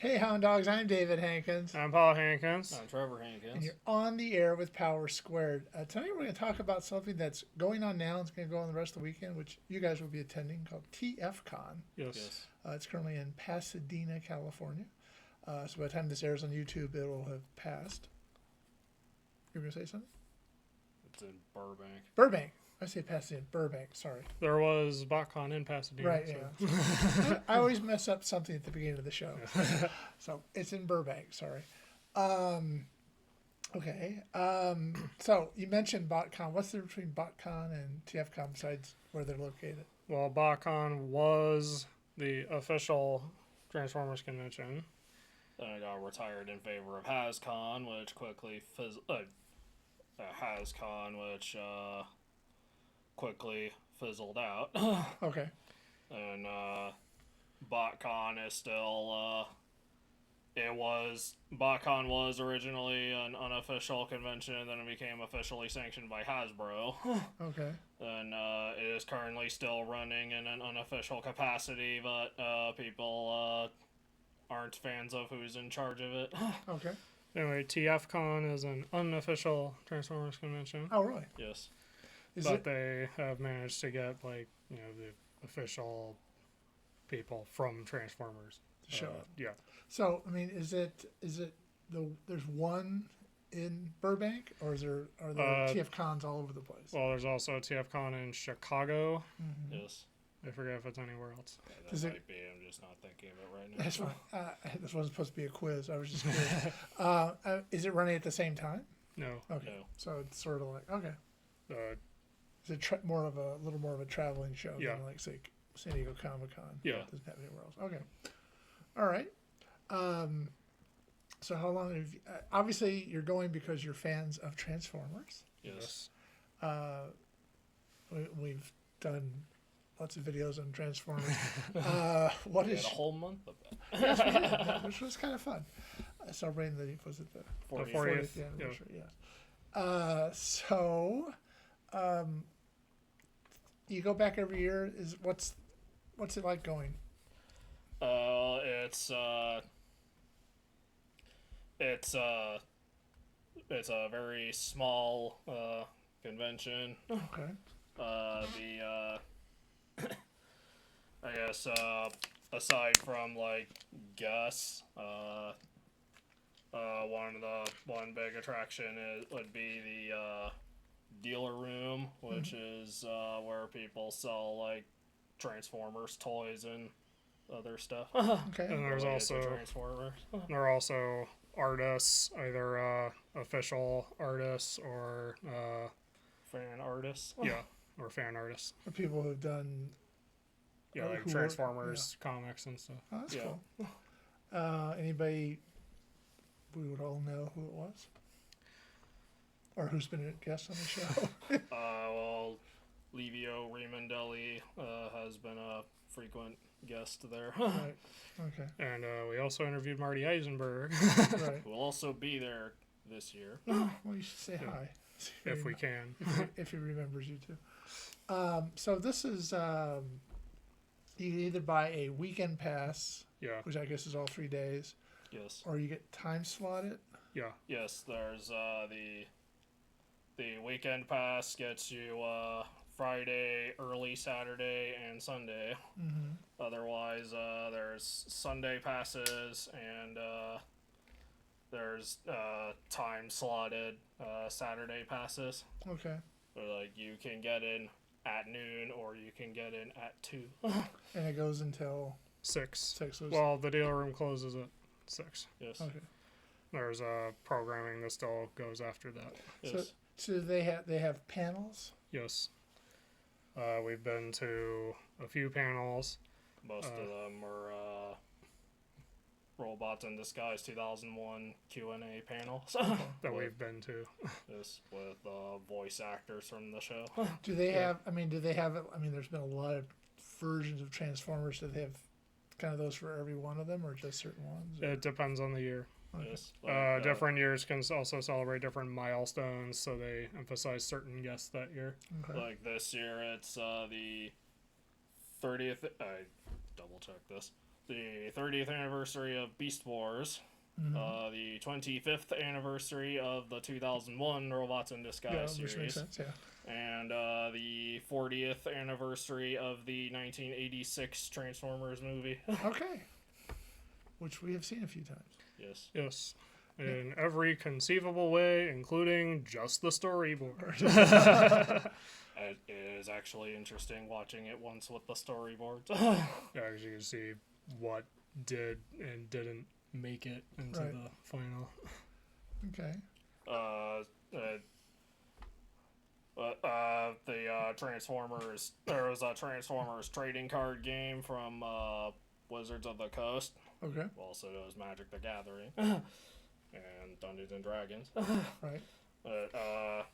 Hey, Hound Dogs, I'm David Hankins. I'm Paul Hankins. I'm Trevor Hankins. And you're on the air with Power Squared. Tonight we're going to talk about something that's going on now. It's going to go on the rest of the weekend, which you guys will be attending, called TFCon. Yes. It's currently in Pasadena, California. So by the time this airs on YouTube, it will have passed. You were going to say something? It's in Burbank. Burbank. I say Pasadena. Burbank, sorry. There was BotCon in Pasadena. Right, so. Yeah. I always mess up something at the beginning of the show. So it's in Burbank, sorry. Okay. So you mentioned BotCon. What's the difference between BotCon and TFCon besides where they're located? Well, BotCon was the official Transformers convention. Then I got retired in favor of HasCon, which quickly quickly fizzled out. Okay. And BotCon is still BotCon was originally an unofficial convention, and then it became officially sanctioned by Hasbro. Okay. And it is currently still running in an unofficial capacity, but people aren't fans of who's in charge of it. Okay. Anyway, TFCon is an unofficial Transformers convention. Oh, really? Yes. They have managed to get, the official people from Transformers to show up? Yeah. So, I mean, is it there's one in Burbank, or are there TFCons all over the place? Well, there's also a TFCon in Chicago. Mm-hmm. Yes. I forget if it's anywhere else. Yeah, that might be. I'm just not thinking of it right now. That's fine. This wasn't supposed to be a quiz. I was just curious. Is it running at the same time? No. Okay. No. So it's sort of like, okay. Uh, Is it a little more of a traveling show Yeah. than, like, say, San Diego Comic-Con? Yeah. It doesn't have anywhere else. Okay. All right. So how long have you... obviously, you're going because you're fans of Transformers. Yes. We've done lots of videos on Transformers. We had a whole month of it. Yes, we did, which was kind of fun. Celebrating the 40th. 40th anniversary, yes. You go back every year. What's it like going? It's a very small convention. Okay. I guess aside from Gus, one big attraction would be the dealer room, which is where people sell Transformers toys and other stuff. Okay. And there's also Transformers. there are also artists, either official artists or Fan artists. or fan artists. For people who've done... Yeah, like who Transformers comics and stuff. Oh, that's Yeah. cool. Anybody we would all know who it was? Or who's been a guest on the show? Well, Livio Raimondelli has been a frequent guest there. Right. Okay. And we also interviewed Marty Eisenberg, Right. Who will also be there this year. Well, you should say hi. if we can. If he remembers you too. So this is... you can either buy a weekend pass, Yeah, which I guess is all 3 days, Yes. or you get time slotted. yeah. Yes, there's the weekend pass gets you Friday, early Saturday, and Sunday. Mm-hmm. Otherwise, there's Sunday passes and there's time slotted Saturday passes. Okay. So, you can get in at noon or you can get in at 2. And it goes until 6. 6. Well, the dealer room closes at 6. Yes. Okay. There's programming that still goes after that. Yes. So they have panels. Yes. We've been to a few panels. Most of them are Robots in Disguise 2001 Q&A panels. That we've been to. Yes, with voice actors from the show. Do they have? I mean, do they have it? I mean, there's been a lot of versions of Transformers. Do they have kind of those for every one of them, or just certain ones? Or? It depends on the year. Okay. Yes. Different years can also celebrate different milestones, so they emphasize certain guests that year. Okay. Like this year, it's the 30th. I double check this. the 30th anniversary of Beast Wars, Mm-hmm. the 25th anniversary of the 2001 Robots in Disguise Which makes series, sense. Yeah. and the 40th anniversary of the 1986 Transformers movie. Okay. Which we have seen a few times. Yes. Yes. In every conceivable way, including just the storyboard. It is actually interesting watching it once with the storyboards. Yeah, because you can see what did and didn't make it into Right. the final. Okay. The Transformers. There was a Transformers trading card game from Wizards of the Coast. Okay. Also known as Magic the Gathering and Dungeons and Dragons. Right. But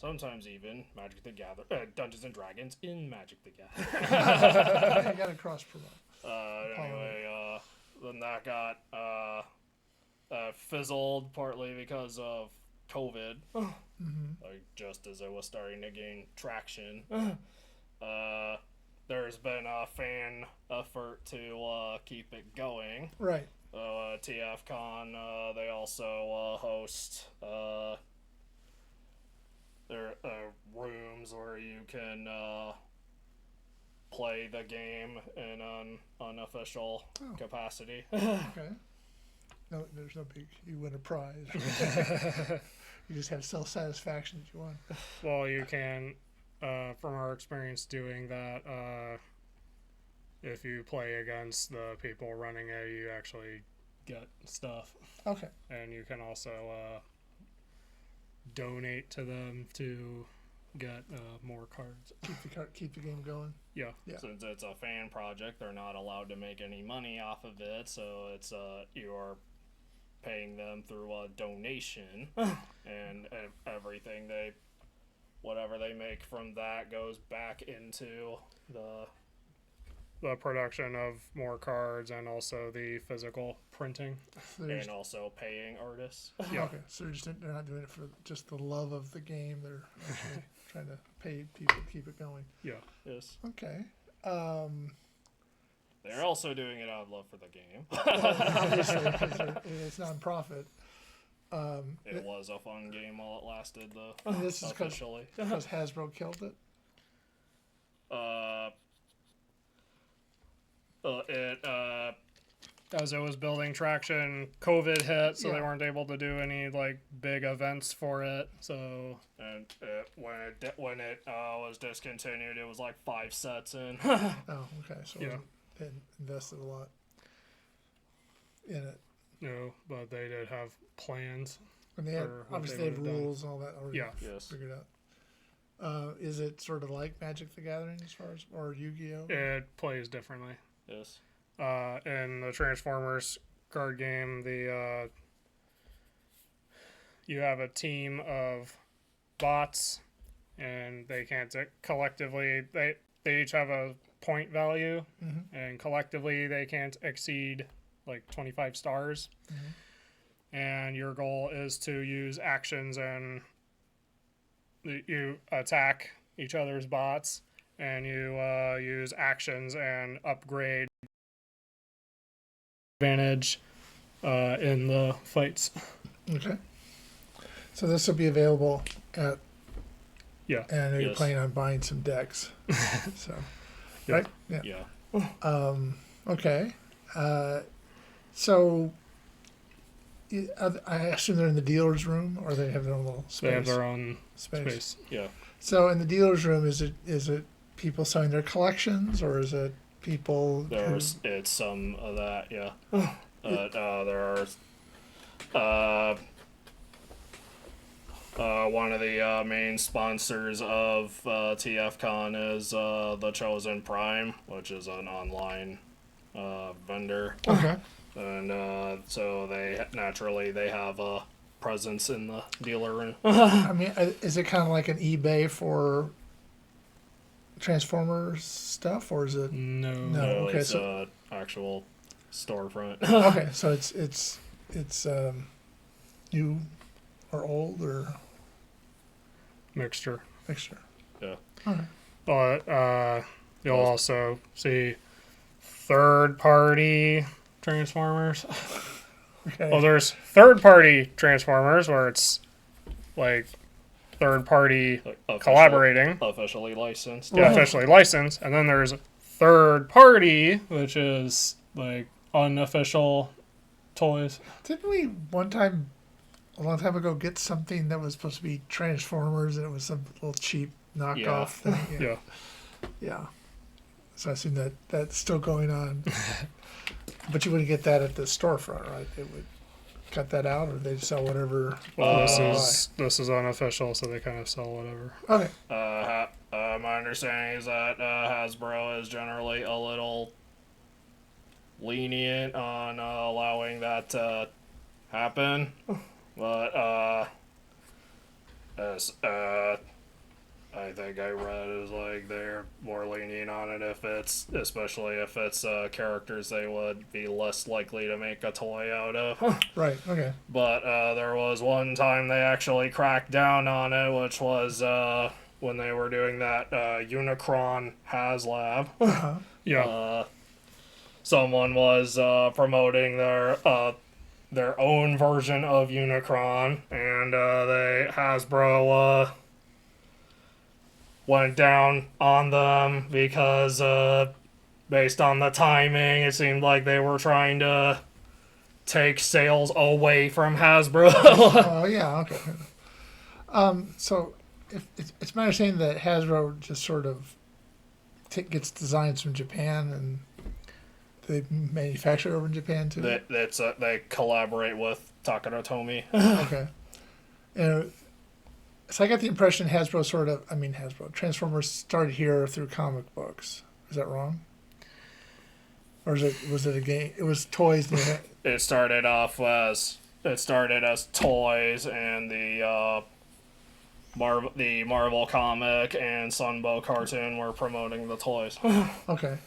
sometimes even Magic the Gathering, Dungeons and Dragons in Magic the Gathering. You got to cross promote. Anyway, then that got fizzled partly because of COVID. Mm-hmm. Like just as it was starting to gain traction. There's been a fan effort to keep it going. Right. TFCon, they also host their rooms where you can play the game in an unofficial capacity. Okay. No, there's no big. You win a prize. You just have self-satisfaction that you won. Well, you can, from our experience doing that, if you play against the people running it, you actually get stuff. Okay. And you can also donate to them to get more cards. Keep the game going. Yeah. Yeah. Since it's a fan project, they're not allowed to make any money off of it, so it's you're paying them through a donation, and everything whatever they make from that goes back into the production of more cards and also the physical printing. So and also paying artists. Yeah. Okay. So they're not doing it for just the love of the game. They're actually trying to pay people to keep it going. Yeah. Yes. Okay. They're also doing it out of love for the game. Obviously, because it's nonprofit. It was a fun game while it lasted, though. This is officially. because Hasbro killed it. As it was building traction, COVID hit, so Yeah. they weren't able to do any like big events for it. So And when it was discontinued, it was like 5 sets in. Oh, okay. So Yeah. they invested a lot in it. no, but they did have plans. And they have For what obviously they they have would've done. rules and all that already Yeah. Yes. figured out. Is it sort of like Magic the Gathering as far as, or Yu-Gi-Oh? It plays differently. Yes. In the Transformers card game, you have a team of bots, and they can't collectively. They each have a point value, Mm-hmm. and collectively they can't exceed like 25 stars. Mm-hmm. And your goal is to use actions, and you attack each other's bots, and you use actions and upgrade advantage in the fights. Okay. So this will be available at. Yeah. And I know you're Yes. planning on buying some decks. So. Yeah. Right. Yeah. Yeah. Okay. So. I assume they're in the dealer's room, or they have their own little space. They have their own space. space. Yeah. So in the dealer's room, is it people selling their collections, or is it people? It's some of that, yeah. There are one of the main sponsors of TFCon is the Chosen Prime, which is an online vendor, Okay. and so they have a presence in the dealer room. I mean, is it kind of like an eBay for Transformers stuff, or is it? No. No. okay, It's so- actual storefront. Okay, so it's new or old or Mixture. mixture. Yeah. Okay. But you'll also see third-party Transformers. Okay. Well, there's third-party Transformers where it's like third-party collaborating, officially licensed. yeah, officially licensed, and then there's third-party, which is like unofficial toys. Didn't we one time, a long time ago, get something that was supposed to be Transformers and it was some little cheap knockoff thing? Yeah. Yeah. So I assume that that's still going on. But you wouldn't get that at the storefront, right? They would cut that out, or they sell whatever. Well, they this is unofficial, so they kind of sell whatever. buy. Okay. My understanding is that Hasbro is generally a little lenient on allowing that to happen, but as I think I read is like they're more lenient on it especially if it's characters they would be less likely to make a toy out of. Right. Okay. But there was one time they actually cracked down on it, which was when they were doing that Unicron HasLab. Yeah. Someone was promoting their own version of Unicron, and Hasbro went down on them because based on the timing, it seemed like they were trying to take sales away from Hasbro. Oh yeah. Okay. So if it's my understanding that Hasbro just sort of gets designs from Japan and they manufacture over in Japan too. They collaborate with Takara Tomy. Okay. And so I got the impression Hasbro Transformers started here through comic books. Is that wrong? Or was it a game? It was toys. It started as toys, and the Marvel comic and Sunbow cartoon were promoting the toys. Okay.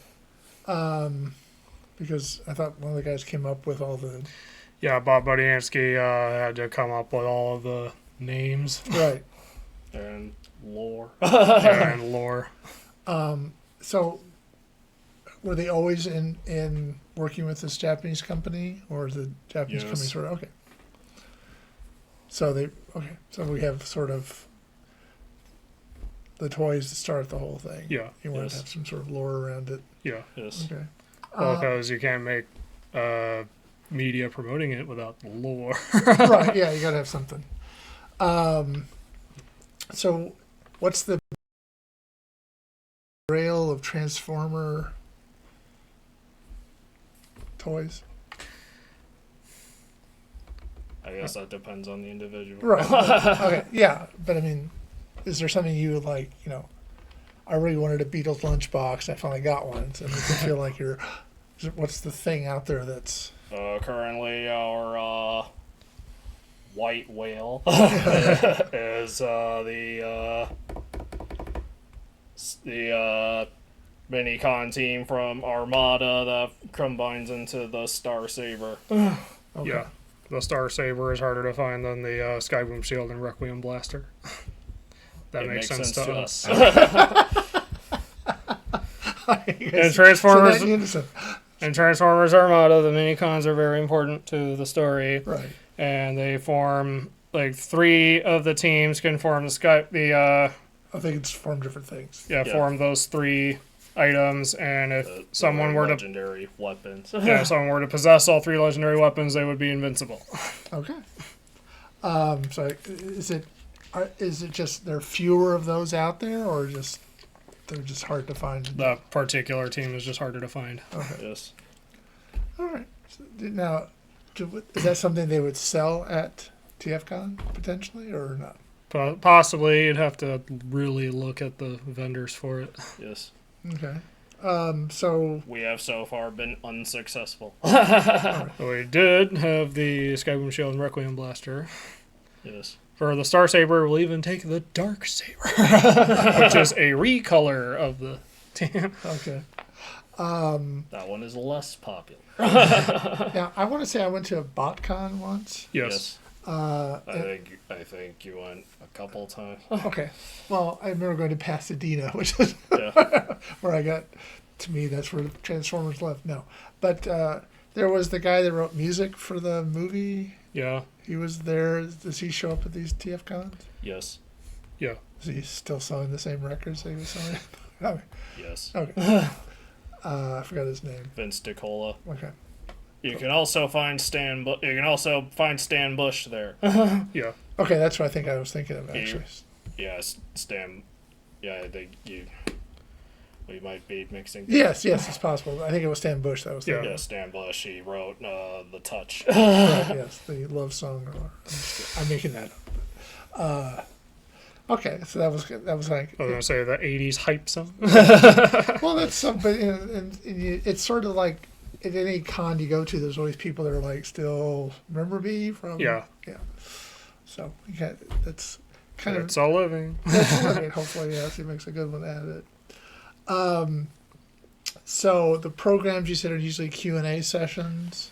Because I thought one of the guys came up with all the Yeah, Bob Budiansky had to come up with all of the names right. And lore. and lore. So were they always in working with this Japanese company, or is the Japanese Yes. company sort of okay? So we have sort of the toys to start the whole thing. Yeah. You want Yes. to have some sort of lore around it. Yeah. Yes. Okay. Well, because you can't make media promoting it without lore. Right. Yeah, you gotta have something. So, what's the trail of Transformer toys? I guess that depends on the individual. Right. Okay. Yeah, but I mean, is there something you would like? You know, I really wanted a Beatles lunchbox. I finally got one. So it makes you feel like you're. What's the thing out there that's? Currently, our white whale is the mini-con team from Armada that combines into the Star Saber. Okay. Yeah. The Star Saber is harder to find than the Skyboom Shield and Requiem Blaster. That It makes sense to us. And Transformers- In Transformers Armada, the mini-cons are very important to the story. Right. And they form, like, 3 of the teams can form I think it's form different things. form those 3 items, and if someone were to legendary weapons. if someone were to possess all 3 legendary weapons, they would be invincible. Okay. So is it just there are fewer of those out there, or just they're just hard to find? The particular team is just harder to find. Okay. Yes. All right. So, now, is that something they would sell at TFCon potentially, or not? Possibly, you'd have to really look at the vendors for it. Yes. Okay. So We have so far been unsuccessful. We did have the Skyboom Shield and Requiem Blaster. Yes. For the Star Saber, we'll even take the Dark Saber, which is a recolor of the team. okay. That one is less popular. Yeah, I want to say I went to a BotCon once. Yes. I think you went a couple times. Okay. Well, I remember going to Pasadena, which is Yeah. where I got to me, that's where Transformers left. No, but there was the guy that wrote music for the movie. Yeah. He was there. Does he show up at these TFcons? Yes. Yeah. Is he still selling the same records that he was selling? Okay. Yes. Okay. I forgot his name. Vince DiCola. Okay. You can also find Stan. You can also find Stan Bush there. Yeah. Okay, that's what I think I was thinking of actually. Yeah, Stan. Yeah, I think we might be mixing. Yes, it's possible. I think it was Stan Bush that was thinking. Yeah, Stan Bush. He wrote The Touch. Right, yes, the love song. I'm making that up. Okay, so that was like. I was gonna say the '80s hype song. Well, that's something, and it's sort of like at any con you go to, there's always people that are like, still remember me from. Yeah. So that's kind It's a living. That's a living. Hopefully, yes, he makes a good one out of it. So the programs you said are usually Q&A sessions.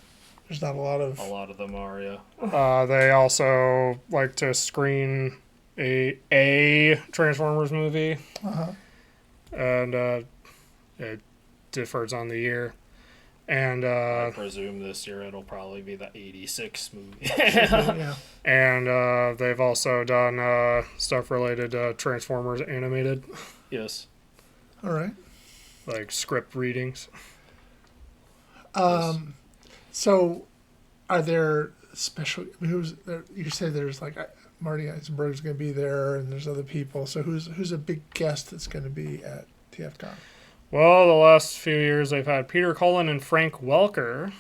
There's not a lot of. A lot of them are, yeah. They also like to screen a Transformers movie, and it differs on the year. And I presume this year it'll probably be the '86 movie. Yeah. And they've also done stuff related to Transformers animated, Yes. All right. like script readings. So, are there special? Who's there? You said there's like Marty Eisenberg's going to be there, and there's other people. So who's a big guest that's going to be at TFCon? Well, the last few years they've had Peter Cullen and Frank Welker.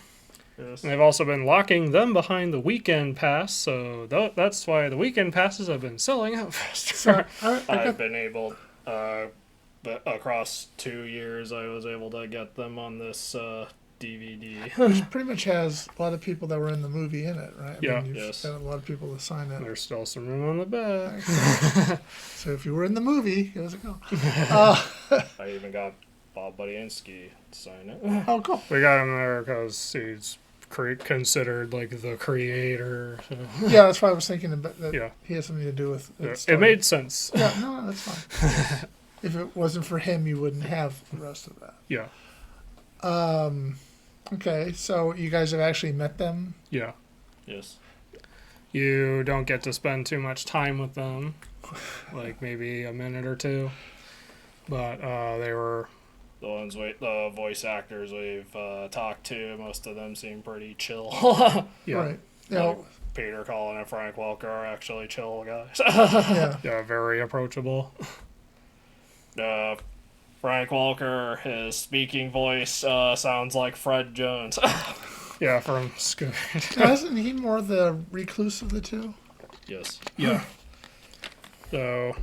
Yes. And they've also been locking them behind the weekend pass, so that's why the weekend passes have been selling out faster. So I've been able, but across 2 years, I was able to get them on this DVD. Which pretty much has a lot of people that were in the movie in it, right? Yeah. You've Yes. got a lot of people to sign it. There's still some room on the back. So if you were in the movie, give us a call. I even got Bob Budiansky to sign it. Oh, cool. We got him there because he's considered like the creator. So. Yeah, that's why I was thinking that Yeah. he has something to do with it. It made sense. Yeah, no, that's fine. If it wasn't for him, you wouldn't have the rest of that. Yeah. Okay, so you guys have actually met them? Yeah. Yes. You don't get to spend too much time with them, like maybe a minute or two. But they were. The voice actors we've talked to, most of them seem pretty chill. Yeah. Right. You know, Peter Cullen and Frank Welker are actually chill guys. yeah. Yeah, very approachable. Frank Welker, his speaking voice sounds like Fred Jones. Yeah, from Scooby. Now, isn't he more the recluse of the two? Yes. Yeah. So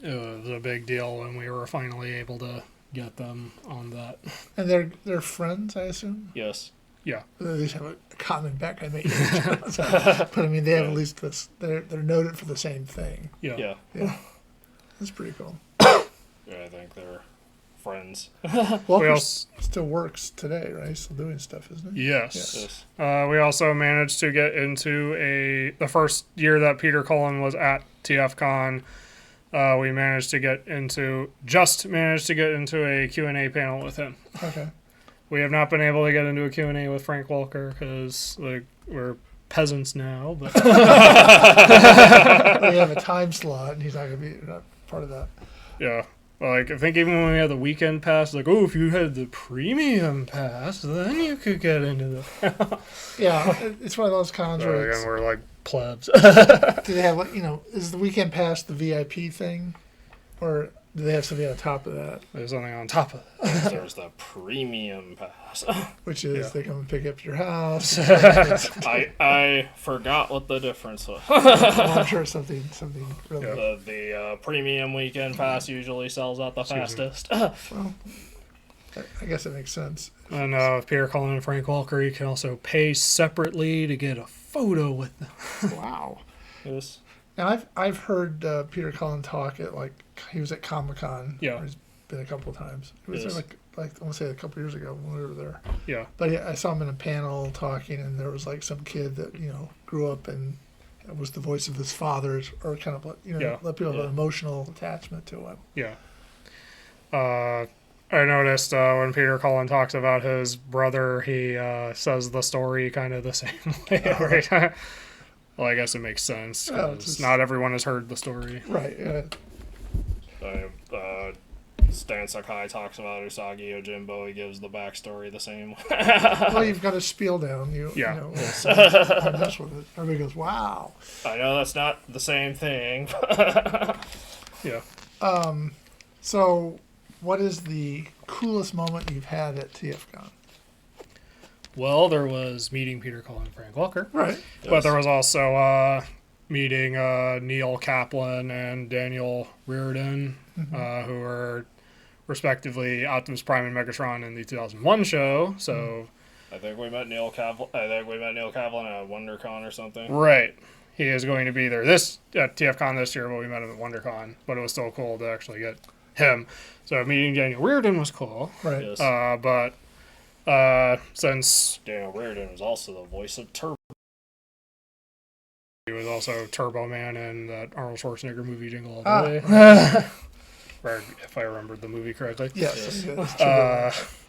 it was a big deal when we were finally able to get them on that. And they're friends, I assume? Yes. Yeah. They at least have a common background. But I mean, they have at least this. They're noted for the same thing. Yeah. Yeah. Yeah, that's pretty cool. Yeah, I think they're friends. Walker also- still works today, right? He's still doing stuff, isn't he? Yes. Yes. We also managed to get into the first year that Peter Cullen was at TFCon. We managed to get into a Q&A panel with him. Okay. We have not been able to get into a Q&A with Frank Welker because we're peasants now. But We have a time slot, and he's not going to be part of that. yeah, like I think even when we had the weekend pass, like if you had the premium pass, then you could get into the. Yeah, it's one of those cons where Again, we're like plebs. do they have is the weekend pass the VIP thing, or do they have something on top of that, There's something on top of it. There's the premium pass. which is Yeah. they come and pick up your house? I forgot what the difference was. I'm sure something really. Yeah. The premium weekend pass usually sells out the Excuse me. fastest. Well, I guess it makes sense. And with Peter Cullen and Frank Welker, you can also pay separately to get a photo with them. Wow. Yes. Now I've heard Peter Cullen talk at he was at Comic-Con. Yeah. He's been a couple of times. He was Yes. there I want to say a couple of years ago when we were there. Yeah. But I saw him in a panel talking, and there was some kid that grew up and was the voice of his father's, or kind of Yeah. let people have Yeah. an emotional attachment to him. Yeah. I noticed when Peter Cullen talks about his brother, he says the story kind of the same way every time. Well, I guess it makes sense, Oh, 'cause just- not everyone has heard the story. Right. Stan Sakai talks about Usagi Yojimbo. He gives the backstory the same way. Well, you've got a spiel down. You know, I mess with it. Everybody goes, "Wow." I know that's not the same thing. Yeah. So, what is the coolest moment you've had at TFCon? Well, there was meeting Peter Cullen and Frank Welker. Right. But there was also meeting Neil Kaplan and Daniel Reardon, who were respectively Optimus Prime and Megatron in the 2001 show. So, I think we met Neil Kaplan. at WonderCon or something. right. He is going to be there at TFCon this year, but we met him at WonderCon. But it was still cool to actually get him. So meeting Daniel Reardon was cool. Right. Yes. But since Daniel Reardon was also the voice of Turbo. he was also Turbo Man in that Arnold Schwarzenegger movie Jingle All the Ah. Way. Or if I remembered the movie correctly. Yes.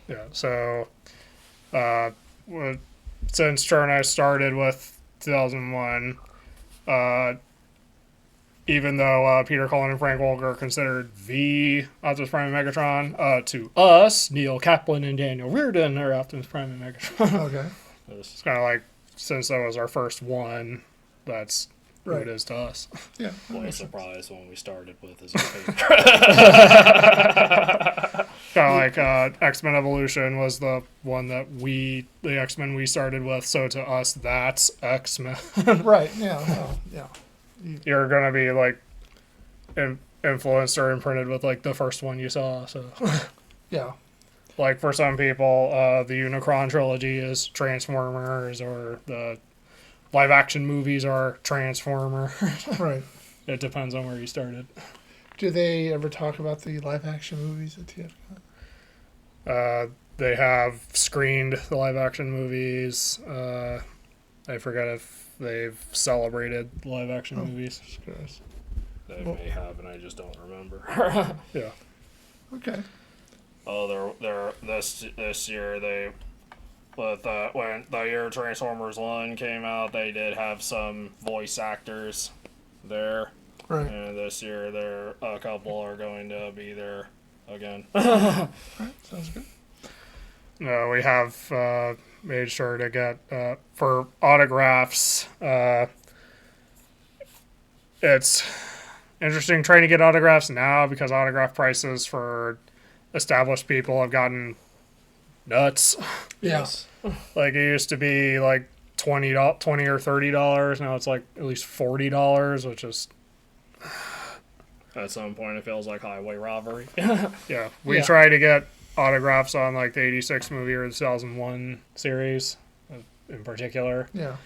Yeah, so since Trevor and I started with 2001, even though Peter Cullen and Frank Welker are considered the Optimus Prime and Megatron, to us, Neil Kaplan and Daniel Reardon are Optimus Prime and Megatron. Okay. It's kind of like, since that was our first one, that's who Right. it is to us. Yeah. What a surprise when we started with his favorite. Kind of like X-Men Evolution was the one that the X-Men we started with, so to us, that's X-Men. Right. Yeah. Well, yeah. You're going to be, like, influenced or imprinted with, like, the first one you saw, so... Yeah. Like, for some people, the Unicron trilogy is Transformers, or the live-action movies are Transformers. Right. It depends on where you started. Do they ever talk about the live-action movies at TFCon? They have screened the live-action movies. I forget if they've celebrated the live-action movies. Just curious. They may have, and I just don't remember. Yeah. Okay. They're this year they, with when the year Transformers 1 came out, they did have some voice actors there, Right. and this year a couple are going to be there again. Right. Sounds good. We have made sure to get for autographs. It's interesting trying to get autographs now because autograph prices for established people have gotten nuts. Yeah. Yes. Like, it used to be like $20 or $30. Now it's like at least $40, which is, At some point, it feels like highway robbery. yeah. We Yeah. try to get autographs on like the 86 movie or the 2001 series in particular. Yeah.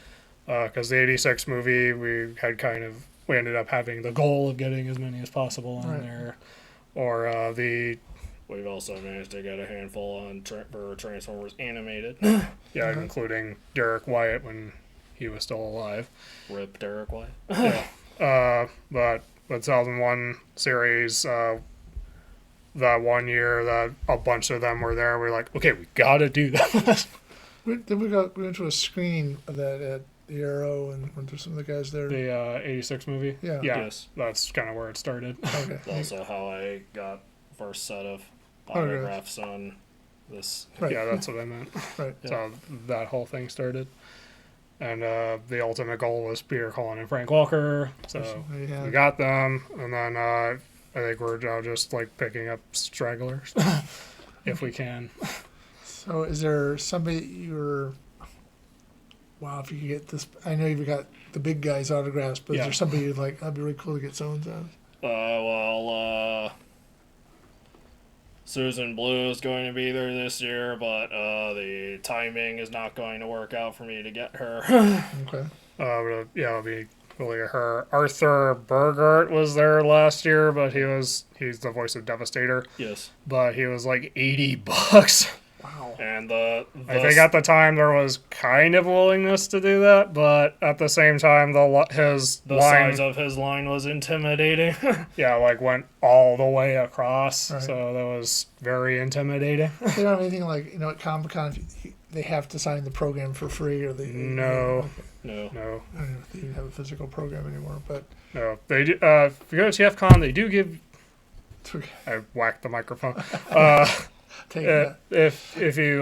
Because the 86 movie, we ended up having the goal of getting as many as possible on Right. there. Or We've also managed to get a handful on for Transformers animated. including Derek Wyatt when he was still alive. Rip Derek White. But the 2001 series, that one year that a bunch of them were there, we were like, okay, we gotta do that. We went to a screening of that at the Arrow and went to some of the guys there. The 86 movie. Yeah. Yes. That's kind of where it started. Okay. That's also how I got first set of Okay. autographs on this. Right. Yeah, that's what I meant. Right. So that whole thing started. And the ultimate goal was Peter Cullen and Frank Welker. So Yeah. we got them. And then I think we're now just like picking up stragglers if we can. So is there somebody you're... Wow, if you could get this... I know you've got the big guys' autographs, but is Yeah. there somebody you'd like, that'd be really cool to get so-and-so? Susan Blue is going to be there this year, but the timing is not going to work out for me to get her. Okay. It'll be really her. Arthur Burgart was there last year, but he's the voice of Devastator. Yes. But he was like $80. Wow. And I think at the time there was kind of willingness to do that, but at the same time, the line, size of his line was intimidating. yeah, like went all the way across, Right. so that was very intimidating. They don't have anything like, at Comic-Con, they have to sign the program for free, or they... No. Okay. No. No, I don't know if they even have a physical program anymore, but... no, they do. If you go to TFCon, they do give. I whacked the microphone. Take that. If you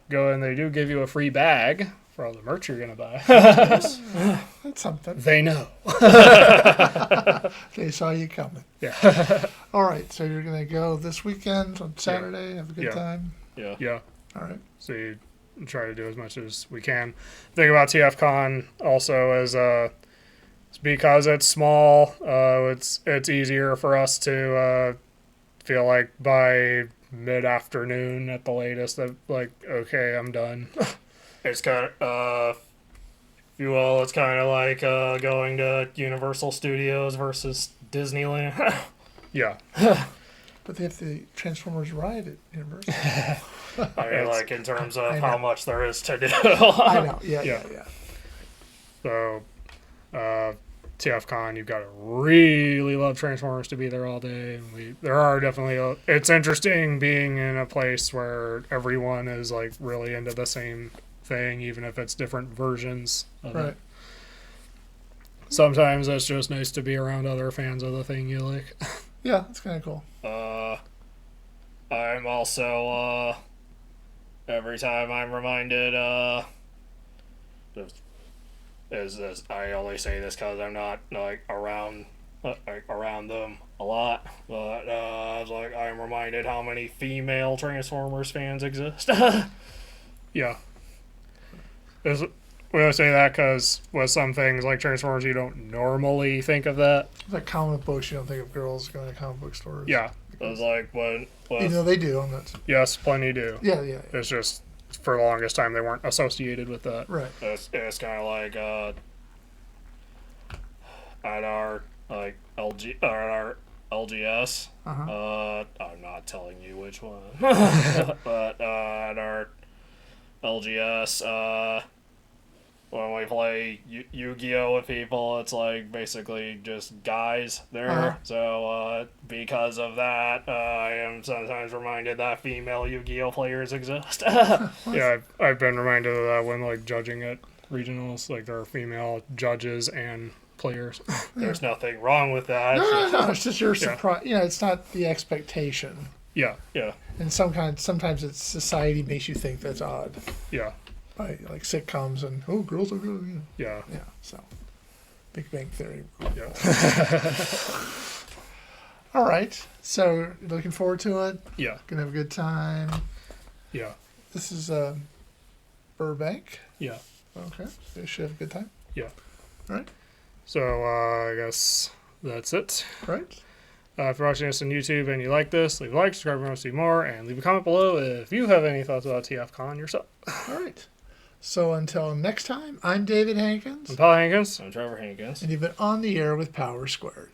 go in, they do give you a free bag for all the merch you're gonna buy. That's something. They know. They saw you coming. Yeah. All right, so you're going to go this weekend on Saturday, have a good Yeah. time? Yeah. Yeah. All right. So you try to do as much as we can. The thing about TFCon also is it's because it's small. It's easier for us to feel like by mid-afternoon at the latest that like, okay, I'm done. It's kind of, if you will, it's kind of like going to Universal Studios versus Disneyland. Yeah. But they have the Transformers ride at Universal. I mean, like in terms of I how know. much there is to do. I know. Yeah. Yeah. So, TFCon, you've got to really love Transformers to be there all day. And there are definitely, it's interesting being in a place where everyone is like really into the same thing, even if it's different versions of Right. it. Sometimes it's just nice to be around other fans of the thing you like. Yeah, it's kind of cool. I'm also, every time I'm reminded, is this, I only say this because I'm not like around them a lot, but like I'm reminded how many female Transformers fans exist. Yeah. We always say that because with some things like Transformers, you don't normally think of that. It's like comic books, you don't think of girls going to comic book stores. Yeah. It was like when Even though they do. I'm not... Yes, plenty do. Yeah. It's just for the longest time they weren't associated with that. Right. it's kind of like at our like our LGS. Uh-huh. I'm not telling you which one, but at our LGS, when we play Yu-Gi-Oh with people, it's like basically just guys there. Uh-huh. So because of that, I am sometimes reminded that female Yu-Gi-Oh players exist. Yeah, I've been reminded of that when like judging at regionals, like there are female judges and players. There's nothing wrong with that. No, it's just your Yeah. surprise. It's not the expectation. Yeah, Yeah. And sometimes it's society makes you think that's odd. yeah, By like sitcoms and, oh, girls are good. yeah, Yeah, so. Big Bang Theory. yeah. All right. So, looking forward to it. Yeah, Gonna have a good time. yeah, This is Burbank. yeah. Okay. They should have a good time. Yeah. All right. So I guess that's it. Right. If you're watching this on YouTube and you like this, leave a like, subscribe if you want to see more, and leave a comment below if you have any thoughts about TFCon yourself. All right. So until next time, I'm David Hankins, I'm Paul Hankins. I'm Trevor Hankins. and you've been on the air with Power Squared.